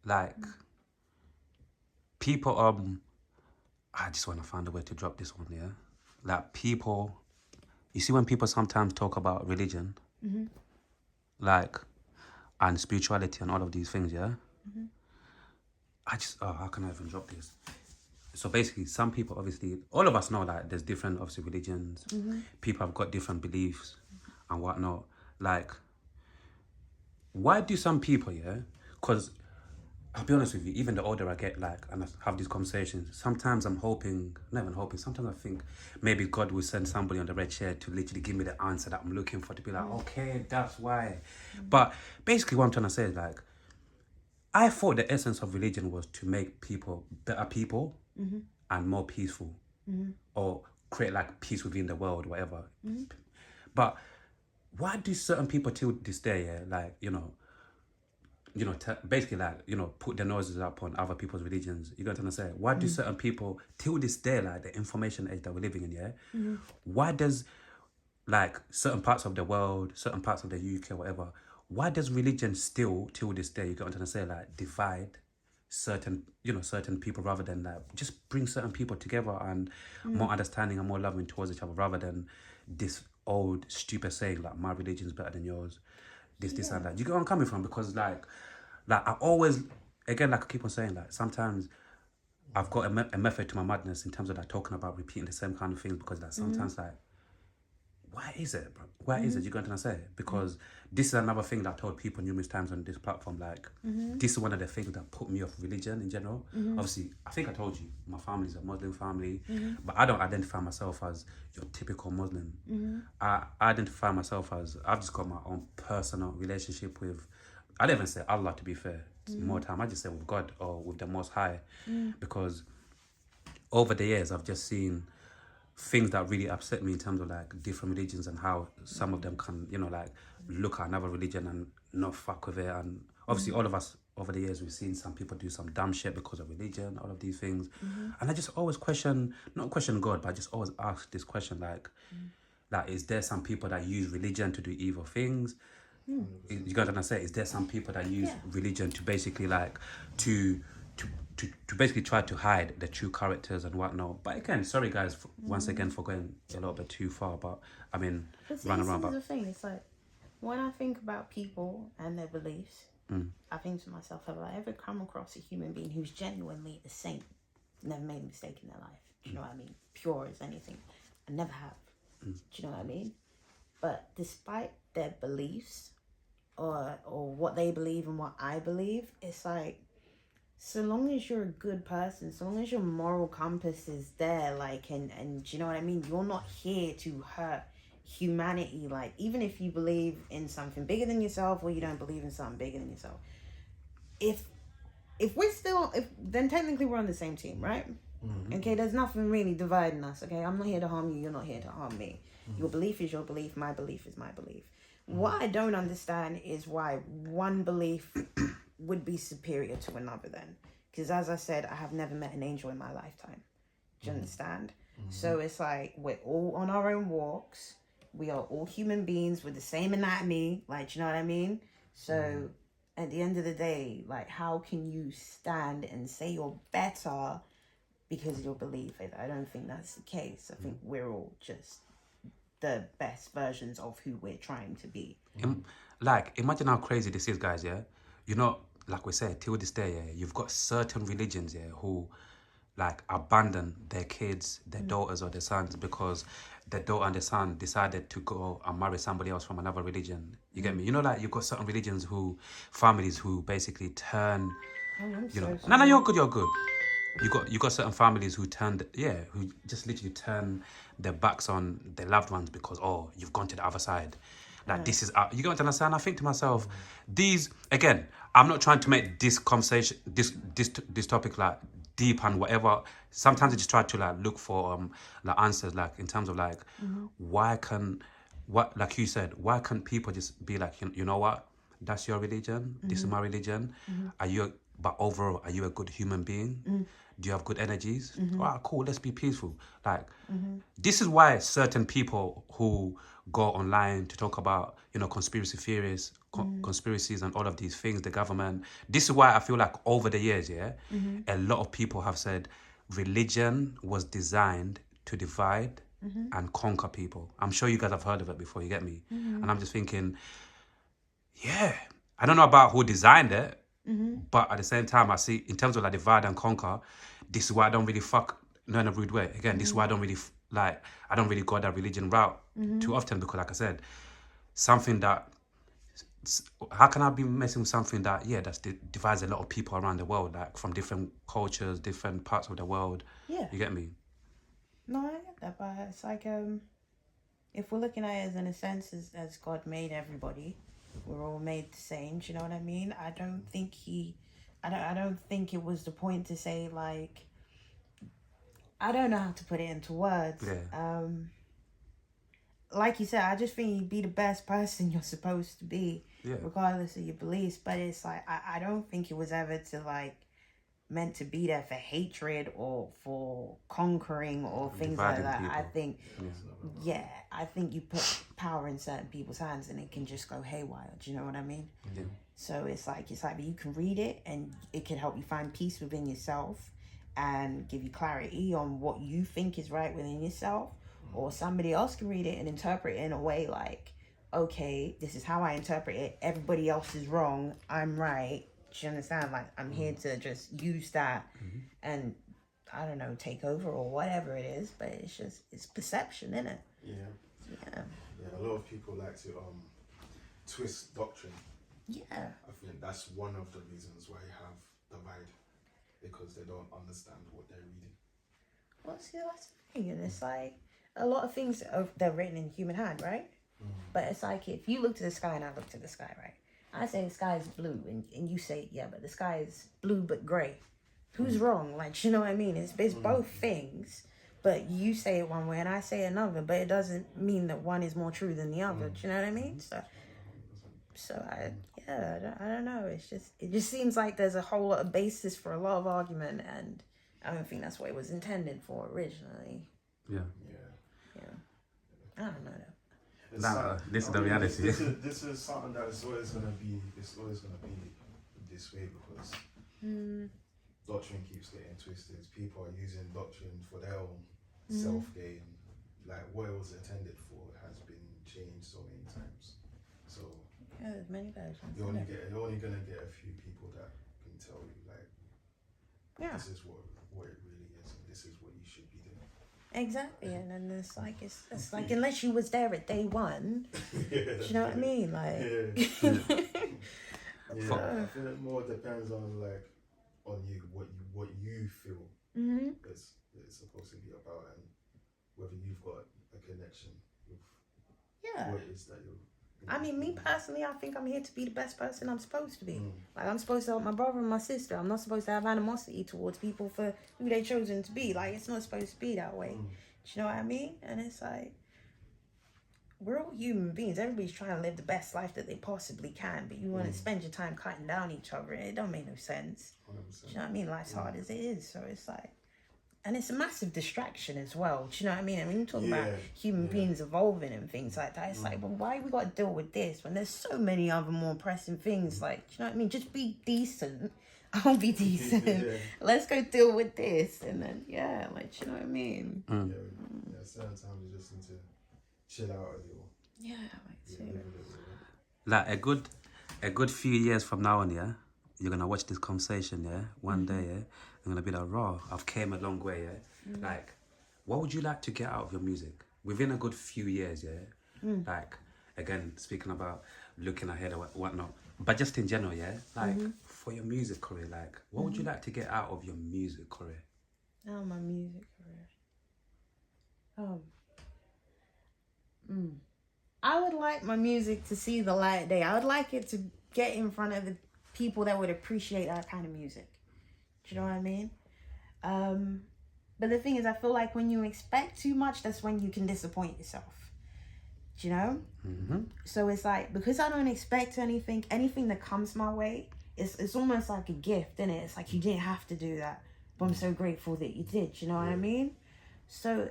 like people I just want to find a way to drop this one, yeah. Like people, you see when people sometimes talk about religion, like and spirituality and all of these things, yeah. How can I even drop this? So basically, some people obviously, all of us know that there's different obviously religions. People have got different beliefs and whatnot. Like, why do some people, yeah? Because I'll be honest with you, even the older I get, like, and I have these conversations, sometimes I'm hoping, not even hoping, sometimes I think maybe God will send somebody on the red chair to literally give me the answer that I'm looking for, to be like, okay, that's why. But basically, what I'm trying to say is, like, I thought the essence of religion was to make people better people and more peaceful, or create like peace within the world, whatever. But why do certain people till this day, yeah, like basically like put their noses up on other people's religions? You got to say, why do certain people till this day, like the information age that we're living in, yeah, why does like certain parts of the world, certain parts of the UK, whatever, why does religion still till this day, you got to say, like divide certain people rather than like just bring certain people together and more understanding and more loving towards each other, rather than this old stupid saying like my religion's better than yours, this and that. You get where I'm coming from? Because like I always, again, like I keep on saying, like sometimes I've got a method to my madness in terms of like talking about repeating the same kind of things, because like sometimes like why is it, bro? Why is it? You got to say? Because this is another thing that I told people numerous times on this platform. Like, this is one of the things that put me off religion in general. Obviously, I think I told you, my family's a Muslim family, but I don't identify myself as your typical Muslim. I identify myself as, I've just got my own personal relationship with, I don't even say Allah, to be fair. More time, I just say with God or with the Most High, because over the years I've just seen things that really upset me in terms of like different religions and how some of them can, like look at another religion and not fuck with it. And obviously all of us over the years, we've seen some people do some dumb shit because of religion, all of these things. And I just always not question God, but I just always ask this question, like is there some people that use religion to do evil things? You got to say, is there some people that use religion to basically like to basically try to hide the true characters and whatnot? But again, sorry guys, once again for going a little bit too far, but I mean, run around. But the thing, it's like when I think about people and their beliefs, I think to myself, have I ever come across a human being who's genuinely a saint, never made a mistake in their life? Do you know what I mean? Pure as anything. I never have. Do you know what I mean? But despite their beliefs, or what they believe and what I believe, it's like, so long as you're a good person, so long as your moral compass is there, like, and do you know what I mean? You're not here to hurt humanity. Like, even if you believe in something bigger than yourself, or you don't believe in something bigger than yourself, if then technically we're on the same team, right? Okay, there's nothing really dividing us. Okay, I'm not here to harm you, you're not here to harm me. Your belief is your belief, my belief is my belief. What I don't understand is why one belief would be superior to another then. Because as I said, I have never met an angel in my lifetime. Do you understand? So it's like, we're all on our own walks. We are all human beings with the same anatomy. Like, do you know what I mean? So at the end of the day, like, how can you stand and say you're better because of your belief? I don't think that's the case. I think we're all just the best versions of who we're trying to be. Like, imagine how crazy this is, guys, yeah? Like we said, till this day, yeah, you've got certain religions, yeah, who like abandon their kids, their daughters or their sons, because the daughter and the son decided to go and marry somebody else from another religion. You get me? Like you've got certain families who basically turn, no, you're good, you got certain families who who just literally turn their backs on their loved ones because, oh, you've gone to the other side. Like, this is, you got to understand? I think to myself, again, I'm not trying to make this conversation, this topic like deep and whatever. Sometimes I just try to like look for like answers, like in terms of like, like you said, why can't people just be like, you know what? That's your religion. This is my religion. But overall, are you a good human being? Do you have good energies? All right, cool. Let's be peaceful. Like, this is why certain people who go online to talk about, conspiracy theories conspiracies and all of these things, the government. This is why I feel like over the years, a lot of people have said religion was designed to divide and conquer people. I'm sure you guys have heard of it before, you get me? And I'm just thinking, yeah, I don't know about who designed it, but at the same time, I see, in terms of like divide and conquer, this is why I don't really no, in a rude way. Again, this is why I don't really, I don't really go that religion route too often, because like I said, something that, how can I be messing with something that, that's divides a lot of people around the world, like from different cultures, different parts of the world. Yeah. You get me? No, I get that, but it's like, if we're looking at it in a sense as God made everybody, we're all made the same. Do you know what I mean? I don't think I don't think it was the point to say, like, I don't know how to put it into words. Yeah. Like you said, I just think you be the best person you're supposed to be, regardless of your beliefs. But it's like, I don't think it was ever to, like, meant to be there for hatred or for conquering or things like that. People. I think, I think you put power in certain people's hands and it can just go haywire. Do you know what I mean? Yeah. So it's like you can read it and it can help you find peace within yourself and give you clarity on what you think is right within yourself. Or somebody else can read it and interpret it in a way like, okay, this is how I interpret it. Everybody else is wrong. I'm right. Do you understand? Like, I'm here to just use that and, I don't know, take over or whatever it is. But it's perception, isn't it? Yeah, a lot of people like to twist doctrine. Yeah. I think that's one of the reasons why you have divide, because they don't understand what they're reading. Well, see, that's the thing. And it's like, a lot of things, they're written in human hand, right? But it's like, if you look to the sky and I look to the sky, right? I say the sky is blue, and you say, yeah, but the sky is blue but grey. Who's wrong? Like, you know what I mean? It's both things, but you say it one way and I say another, but it doesn't mean that one is more true than the other. Do you know what I mean? So I don't know. It just seems like there's a whole lot of basis for a lot of argument, and I don't think that's what it was intended for originally. Yeah. I don't know. This is the reality. This is something that is always gonna be. It's always gonna be this way, because doctrine keeps getting twisted. People are using doctrine for their own self gain. Like, what it was intended for has been changed so many times. So there's many versions. You're only gonna get a few people that can tell you, like, this is what it really is, and this is what you should be doing. Exactly, and then it's like unless you was there at day one, do you know what I mean? Like, I feel it more depends on you, what you feel it's supposed to be about, and whether you've got a connection with what it is that you're. I mean, me personally, I think I'm here to be the best person I'm supposed to be. Like, I'm supposed to help my brother and my sister. I'm not supposed to have animosity towards people for who they've chosen to be. Like, it's not supposed to be that way. Do you know what I mean? And it's like, we're all human beings. Everybody's trying to live the best life that they possibly can, but you want to spend your time cutting down each other. It don't make no sense. 100%. Do you know what I mean? Life's hard as it is. So it's like, and it's a massive distraction as well. Do you know what I mean? I mean, you talk about human beings evolving and things like that. It's like, well, why we got to deal with this when there's so many other more pressing things? Like, do you know what I mean? Just be decent. I'll be decent. Let's go deal with this. And then, do you know what I mean? Sometimes you just need to chill out a little. Like, a good few years from now on, you're gonna watch this conversation, one day, I'm gonna be like, raw, I've came a long way, Like, what would you like to get out of your music within a good few years, Like, again, speaking about looking ahead or whatnot, but just in general, like, for your music career, like, what would you like to get out of your music career? Oh, my music career. I would like my music to see the light of day. I would like it to get in front of the people that would appreciate that kind of music. Do you know what I mean? But the thing is, I feel like when you expect too much, that's when you can disappoint yourself. Do you know? So it's like, because I don't expect anything that comes my way, it's almost like a gift, isn't it? It's like, you didn't have to do that, but I'm so grateful that you did. Do you know what I mean? So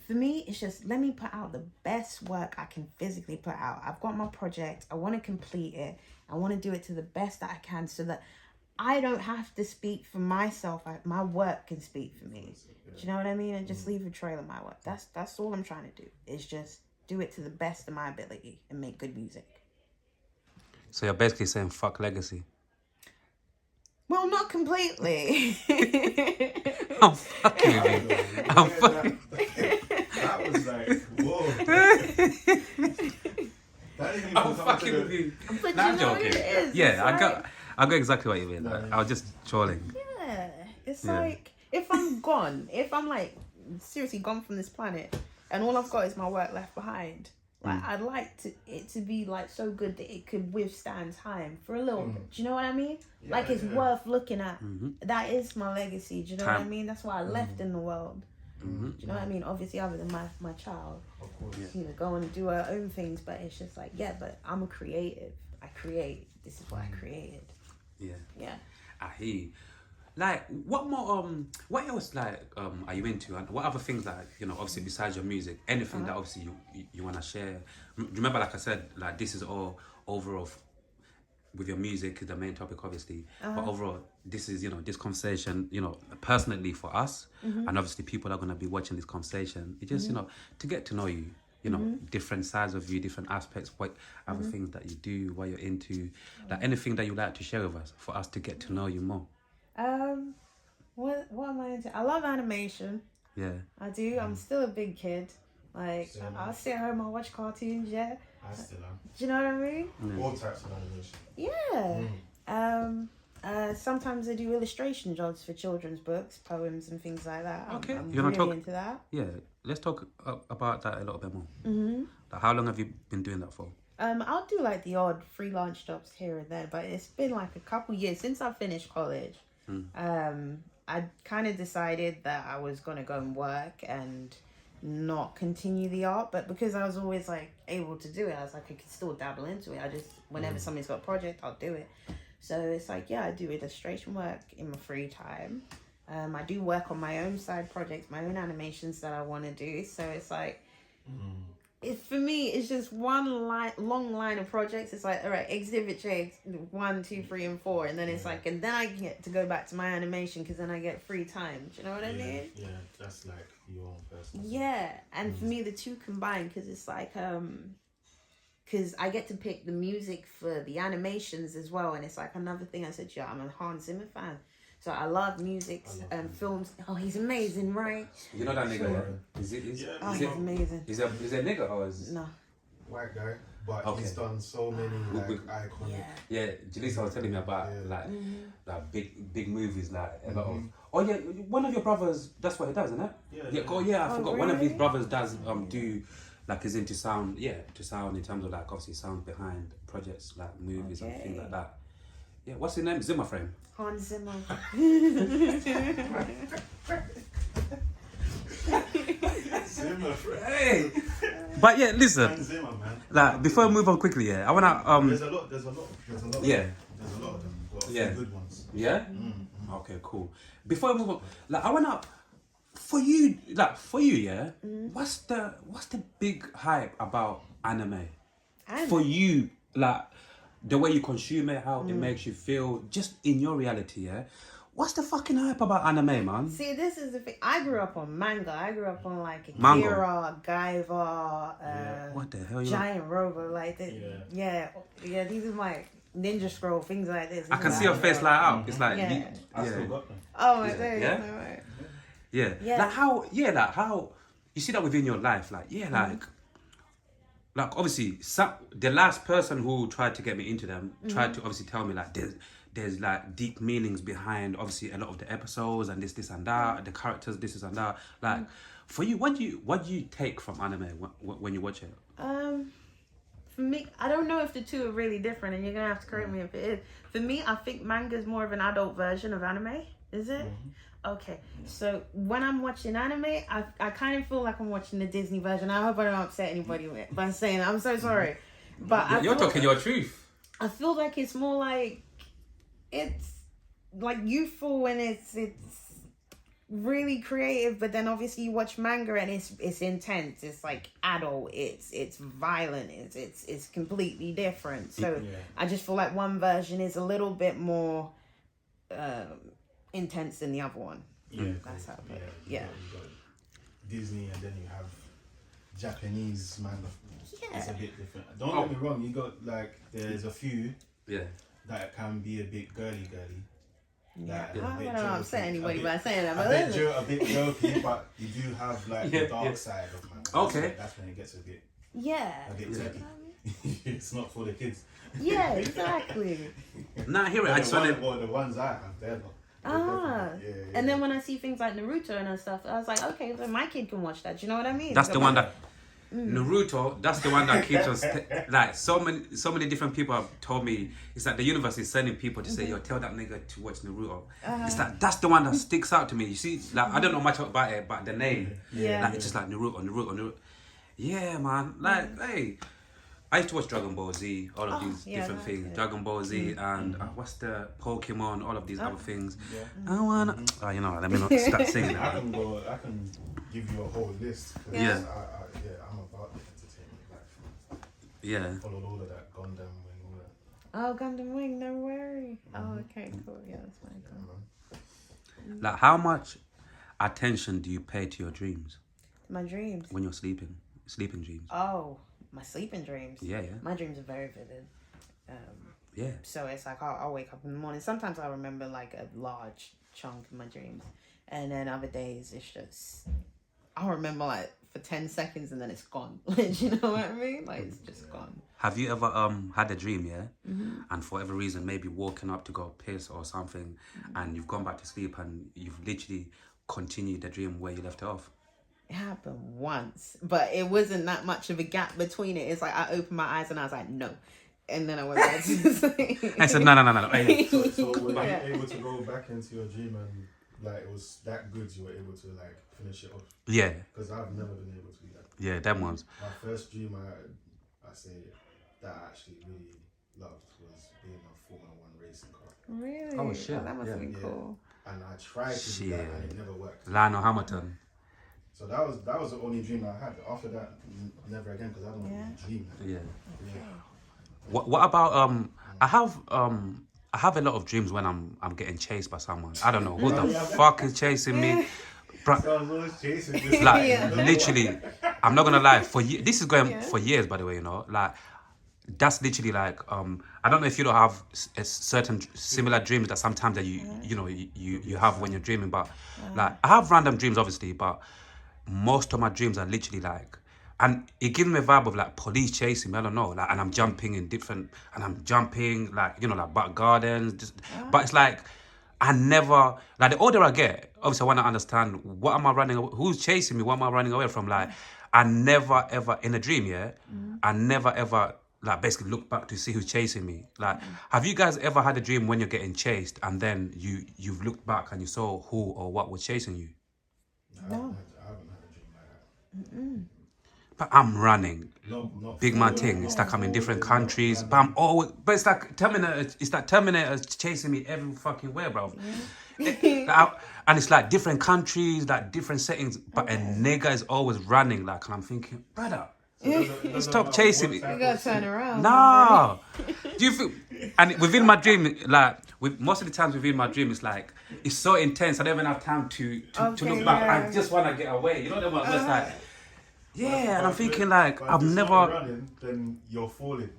for me, it's just let me put out the best work I can physically put out. I've got my project. I want to complete it. I want to do it to the best that I can so that I don't have to speak for myself. My work can speak for me. Do you know what I mean? And just leave a trail of my work. That's all I'm trying to do. Is just do it to the best of my ability and make good music. So you're basically saying fuck legacy. Well, not completely. I'm fucking with you. I'm fucking. That was like, whoa. That didn't even I'm come fucking to with you. But Nah, you I'm know what joking. it is? Yeah, It's I got exactly what you mean. Like, I was just trolling. Yeah, it's Yeah. like if I'm gone, if I'm like seriously gone from this planet, and all I've got is my work left behind. Like I'd like it to be like so good that it could withstand time for a little bit. Do you know what I mean? Yeah, like it's yeah. worth looking at. That is my legacy. Do you know what I Time. mean? That's why I left in the world. Do you know what I mean? Obviously, other than my child, Of course. you know, go and do her own things. But it's just like, yeah, but I'm a creative. I create. This is what I created. Yeah. Yeah. I hear you. Like, what more, what else, like, are you into? And what other things, like, you know, obviously, besides your music, anything that, obviously, you want to share? Remember, like I said, like, this is all overall, with your music is the main topic, obviously. But overall, this is, you know, this conversation, you know, personally for us, and obviously, people are going to be watching this conversation. It's just, you know, to get to know you. You know, different sides of you, different aspects, what other things that you do, what you're into, like anything that you like to share with us, for us to get to know you more. What am I into? I love animation. Yeah. I do. I'm still a big kid. Like Same. I'll sit at home and watch cartoons. Yeah. I still am. Do you know what I mean? All types of animation. Yeah. Sometimes I do illustration jobs for children's books, poems, and things like that. Okay. I'm You wanna really talk- into that. Yeah, let's talk about that a little bit more. Like, how long have you been doing that for? I'll do like the odd freelance jobs here and there, but it's been like a couple years since I finished college. I kind of decided that I was gonna go and work and not continue the art, but because I was always like able to do it, I was like I could still dabble into it. I just whenever somebody's got a project, I'll do it. So it's like, yeah, I do illustration work in my free time. I do work on my own side projects, my own animations that I want to do. So it's like, for me, it's just one long line of projects. It's like, all right, exhibit J, 1, 2, 3, and 4, and then it's like, and then I get to go back to my animation because then I get free time. Do you know what I mean? Yeah, that's like your own personal. Yeah, and for me, the two combined, because it's like, because I get to pick the music for the animations as well, and it's like another thing I said, yeah, I'm a Hans Zimmer fan. So I love music and films. Oh, he's amazing, right? You know that nigga, Sure. yeah? Is it? Yeah, Oh, is he's it? amazing. Is a nigga or is? No. White guy, but Okay. he's done so many like iconic. Yeah. Yeah, Jalisa was telling me about Yeah. like big movies, like a lot of. Oh yeah, one of your brothers. That's what he does, isn't it? Yeah, Yeah. yeah. Oh yeah, I Oh, forgot. One of his really? brothers does do, like, is into sound. Yeah, to sound in terms of like obviously sound behind projects like movies and things Okay. like that. Yeah. What's his name? Zimmer Frame. Hans Zimmer. Zimmer, friend. Hey. But yeah, listen. Zimmer, man. Like, before we move on quickly, yeah, I wanna There's a lot. There's a lot. Yeah. There's a lot of them. Got a few Yeah. good ones. Yeah. Okay, cool. Before we move on, like, I wanna for you, yeah. What's the big hype about anime? For you, like the way you consume it, how it makes you feel, just in your reality, yeah. What's the fucking hype about anime, man? See, this is the thing. I grew up on manga. I grew up on like Manga? Akira, Gaiva, What the hell? Giant Robo, like this. Yeah, these are my Ninja Scroll, things like this. I can see your face light up. It's like, Yeah. I still got them. Oh my Yeah. days. Yeah? No way. yeah. Yeah. Like how you see that within your life, like, yeah, like obviously, the last person who tried to get me into them tried to obviously tell me like there's like deep meanings behind obviously a lot of the episodes and this and that, the characters, this and that. Like, for you, what do you take from anime when you watch it? For me, I don't know if the two are really different, and you're gonna have to correct me if it is. For me, I think manga is more of an adult version of anime. Is it? Okay, so when I'm watching anime, I kind of feel like I'm watching the Disney version. I hope I don't upset anybody by saying that. I'm so sorry, but You're talking your truth. I feel like it's more like it's like youthful and it's really creative, but then obviously you watch manga and it's intense. It's like adult. It's violent. It's completely different. So I just feel like one version is a little bit more intense than the other one. Yeah, That's how. You got Disney, and then you have Japanese manga. Yeah. It's a bit different. Don't get me wrong. You got like there's a few that can be a bit girly. Yeah, I don't know. I'm saying anybody by saying that, but a bit jokey, but you do have like the dark side of manga. Okay, that's when it gets a bit techy. It's not for the kids. Yeah, exactly. Nah, hear it. I just wanted. Well, the ones I have, they're not. And then when I see things like Naruto and stuff, I was like, okay, then my kid can watch that. Do you know what I mean? That's the one that Naruto. That's the one that keeps us like so many different people have told me. It's like the universe is sending people to say, "Yo, tell that nigga to watch Naruto." It's like that's the one that sticks out to me. You see, like I don't know much about it, but the name, like it's just like Naruto. Yeah, man. Like, hey. I used to watch Dragon Ball Z, all of these different things. Good. Dragon Ball Z and what's the Pokemon, all of these other things. I wanna, let me not start singing. I can give you a whole list. I'm about the entertainment life. Yeah. Followed all of that Gundam Wing, all that. Oh, Gundam Wing, no worry. Oh, okay, cool. Yeah, that's fine. Cool. Like, how much attention do you pay to your dreams? My dreams. When you're sleeping dreams. Oh. My sleeping dreams. Yeah. My dreams are very vivid. So it's like I'll wake up in the morning. Sometimes I remember like a large chunk of my dreams, and then other days it's just I'll remember like for 10 seconds and then it's gone. You know what I mean? Like it's just gone. Have you ever had a dream, and for whatever reason, maybe woken up to go piss or something, and you've gone back to sleep and you've literally continued the dream where you left it off? It happened once, but it wasn't that much of a gap between it. It's like I opened my eyes and I was like, no. And then I went back to sleep. I said, no. So were you able to go back into your dream and like it was that good you were able to like finish it off? Yeah. Because I've never been able to do that. Yeah, them ones. My first dream I say that I actually really loved was being a Formula 1 racing car. Really? Oh, shit. Oh, that must have been cool. And I tried to do that and it never worked. Lionel Hamilton. So that was the only dream I had. After that, never again because I don't really dream. Yeah. What about I have a lot of dreams when I'm getting chased by someone. I don't know who the fuck is chasing me. Like literally, I'm not gonna lie. This is going for years, by the way. Like that's literally like I don't know if you don't have a certain similar dreams that sometimes that you have when you're dreaming, but like I have random dreams obviously, but most of my dreams are literally like, and it gives me a vibe of like police chasing me. I don't know, like, and I'm jumping like back gardens, but it's like I never like the older I get. Obviously, I want to understand what am I running? Who's chasing me? What am I running away from? Like, I never ever in a dream, I never ever like basically look back to see who's chasing me. Like, have you guys ever had a dream when you're getting chased and then you've looked back and you saw who or what was chasing you? No. But I'm running. Not big man thing. It's like I'm in different countries, but it's like Terminator chasing me every fucking where, bro. And it's like different countries, like different settings, but a nigga is always running, like, and I'm thinking, brother, stop chasing me. You gotta turn around. No. Do you feel? And within my dream, like most of the times within my dream, it's like it's so intense. I don't even have time to look back. I just want to get away. You know what I mean? It's like, yeah, and I'm thinking like I've never. Running, then you're falling.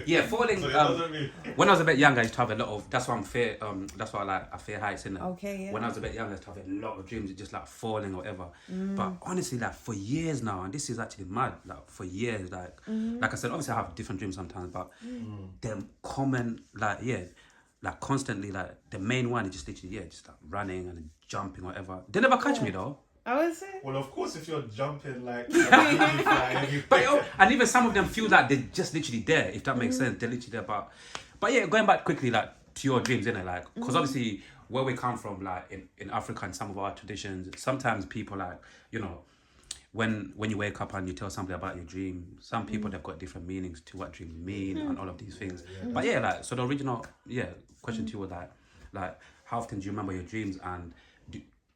Yeah, falling. When I was a bit younger, I used to have a lot of. That's why I'm fear. That's why I fear heights, innit? Okay, yeah. When I was a bit younger, I used to have a lot of dreams of just like falling or whatever. But honestly, like for years now, and this is actually mad. Like for years, like I said, obviously I have different dreams sometimes, but them common, like constantly, like the main one is just literally just like running and jumping or whatever. They never catch me though. Oh, is it? Well, of course, if you're jumping like, but and even some of them feel like they're just literally there. If that makes sense, they're literally there. But yeah, going back quickly, like to your dreams, innit? Like, because obviously where we come from, like in Africa and some of our traditions, sometimes people like when you wake up and you tell somebody about your dream, some people they've got different meanings to what dreams mean and all of these things. But yeah, like so the original question to you was like how often do you remember your dreams and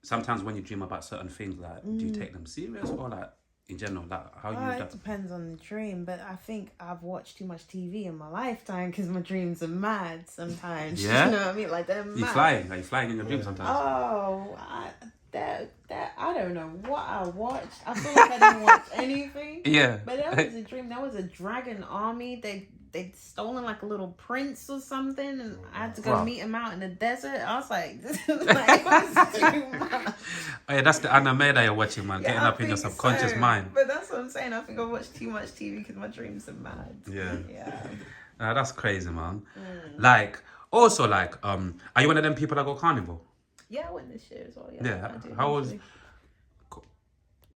sometimes when you dream about certain things, like, do you take them serious or like in general, like how you It depends on the dream, but I think I've watched too much TV in my lifetime because my dreams are mad sometimes. Yeah? You know what I mean? Like they're mad. You flying? Are you flying in your dreams sometimes? Oh, I don't know what I watched. I feel like I didn't watch anything. Yeah. But that was a dream. That was a dragon army. They'd stolen like a little prince or something, and I had to go meet him out in the desert. I was like, this is like, what's too much? Oh, yeah, that's the anime that you're watching, man. Getting up in your subconscious mind. But that's what I'm saying. I think I watched too much TV because my dreams are mad. Yeah. Yeah. That's crazy, man. Like, also, like, are you one of them people that go carnival? Yeah, I went this year as well. Yeah. I did, How was? actually.